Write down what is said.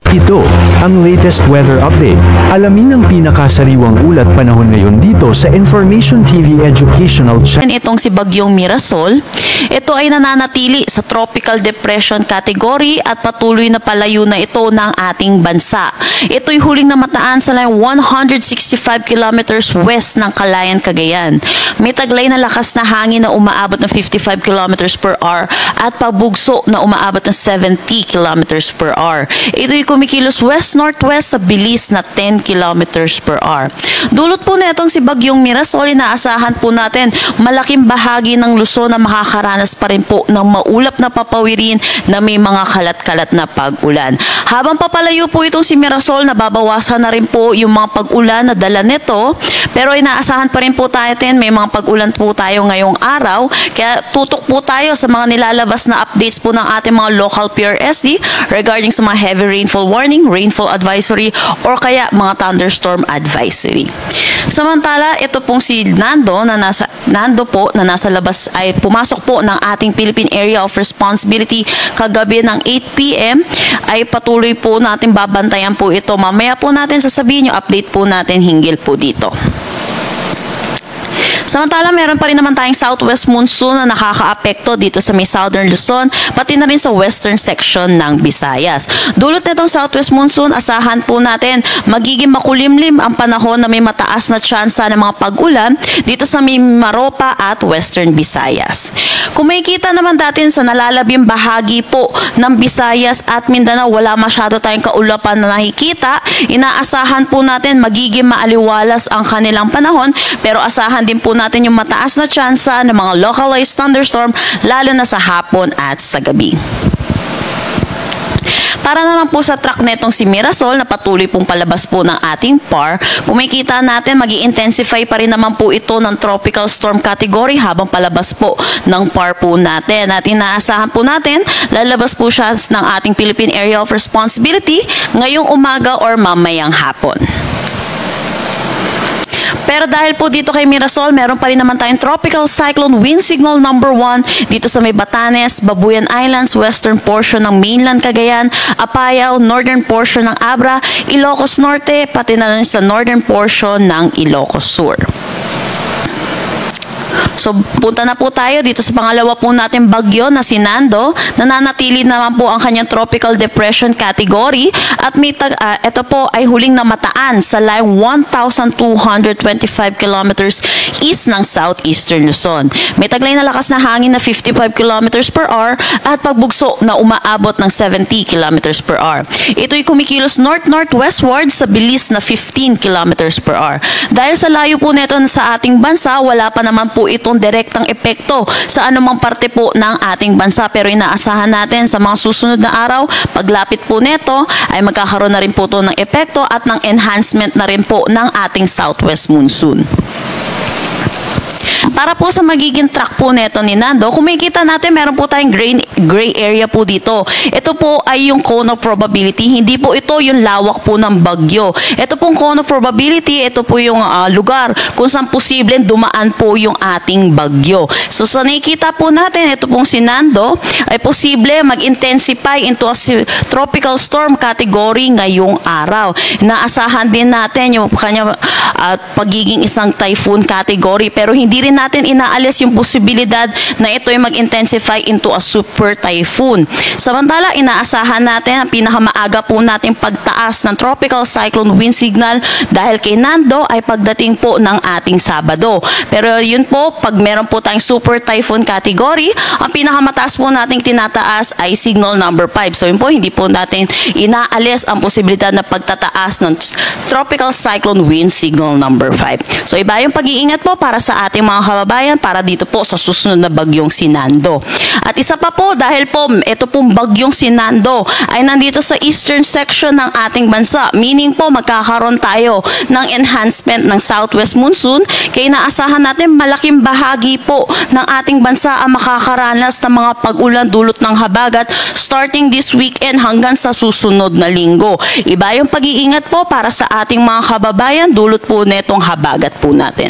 Ito ang latest weather update. Alamin ang pinakasariwang ulat panahon ngayon dito sa Information TV Educational Channel. Itong si Bagyong Mirasol, ito ay nananatili sa tropical depression category at patuloy na palayo na ito ng ating bansa. Ito'y huling namataan sa line 165 kilometers west ng Calayan, Cagayan. May taglay na lakas na hangin na umaabot ng 55 kilometers per hour at pabugso na umaabot ng 70 kilometers per hour. Ito'y kumikilos west-northwest sa bilis na 10 kilometers per hour. Dulot po na itong si Bagyong Mirasol, inaasahan po natin malaking bahagi ng Luzon na makakaranas pa rin po ng maulap na papawirin na may mga kalat-kalat na pag-ulan. Habang papalayo po itong si Mirasol, nababawasan na rin po yung mga pag-ulan na dala nito, pero inaasahan pa rin po tayo may mga pag-ulan po tayo ngayong araw, kaya tutok po tayo sa mga nilalabas na updates po ng ating mga local PRSD regarding sa mga heavy rainfall warning, rainfall advisory, or kaya mga thunderstorm advisory. Samantala, ito pong si Nando na nasa labas ay pumasok po ng ating Philippine Area of Responsibility kagabi ng 8 PM ay patuloy po natin babantayan po ito. Mamaya po natin sasabihin yung update po natin hinggil po dito. Samantala, meron pa rin naman tayong southwest monsoon na nakakaapekto dito sa may southern Luzon, pati na rin sa western section ng Visayas. Dulot nitong southwest monsoon, asahan po natin magiging makulimlim ang panahon na may mataas na tsansa ng mga pag-ulan dito sa may Maropa at western Visayas. Kung makikita naman natin sa nalalabing bahagi po ng Visayas at Mindanao, wala masyado tayong kaulapan na nakikita. Inaasahan po natin magiging maaliwalas ang kanilang panahon, pero asahan din po natin yung mataas na tsansa ng mga localized thunderstorm lalo na sa hapon at sa gabi. Para naman po sa track netong si Mirasol na patuloy pong palabas po ng ating PAR, kung makikita natin magi-intensify pa rin naman po ito ng tropical storm category habang palabas po ng PAR po natin. At inaasahan po natin, lalabas po siya ng ating Philippine Area of Responsibility ngayong umaga or mamayang hapon. Pero dahil po dito kay Mirasol, meron pa rin naman tayong tropical cyclone wind signal number 1 dito sa may Batanes, Babuyan Islands, western portion ng mainland Cagayan, Apayao, northern portion ng Abra, Ilocos Norte, pati na rin sa northern portion ng Ilocos Sur. So, punta na po tayo dito sa pangalawa po natin bagyo na si Nando. Nananatili naman po ang kanyang tropical depression category at ito po ay huling namataan sa line 1,225 kilometers east ng southeastern Luzon. May taglay na lakas na hangin na 55 kilometers per hour at pagbugso na umaabot ng 70 kilometers per hour. Ito'y kumikilos north-northwestward sa bilis na 15 kilometers per hour. Dahil sa layo po nito sa ating bansa, wala pa naman po itong direktang epekto sa anumang parte po ng ating bansa, pero inaasahan natin sa mga susunod na araw, paglapit po nito ay magkakaroon na rin po ito ng epekto at ng enhancement na rin po ng ating southwest monsoon. Para po sa magiging track po neto ni Nando, kung makikita natin, meron po tayong gray area po dito. Ito po ay yung cone of probability. Hindi po ito yung lawak po ng bagyo. Ito pong cone of probability, ito po yung lugar kung saan posibleng dumaan po yung ating bagyo. So sa nakikita po natin, ito pong si Nando ay posible mag-intensify into a tropical storm category ngayong araw. Naasahan din natin yung kanya pagiging isang typhoon category, pero hindi rin natin inaalis yung posibilidad na ito ay mag-intensify into a super typhoon. Samantala, inaasahan natin ang pinakamaaga po nating pagtaas ng tropical cyclone wind signal dahil kay Nando ay pagdating po ng ating Sabado. Pero yun po, pag meron po tayong super typhoon category, ang pinakamataas po nating tinataas ay signal number 5. So yun po, hindi po natin inaalis ang posibilidad na pagtataas ng tropical cyclone wind signal number 5. So iba yung pag-iingat po para sa ating mga kababayan para dito po sa susunod na bagyong si Nando. At isa pa po, dahil po ito pong bagyong si Nando ay nandito sa eastern section ng ating bansa, meaning po magkakaroon tayo ng enhancement ng southwest monsoon, kaya naasahan natin malaking bahagi po ng ating bansa ang makakaranas ng mga pag-ulan dulot ng habagat starting this weekend hanggang sa susunod na linggo. Iba yung pag-iingat po para sa ating mga kababayan dulot po netong habagat po natin.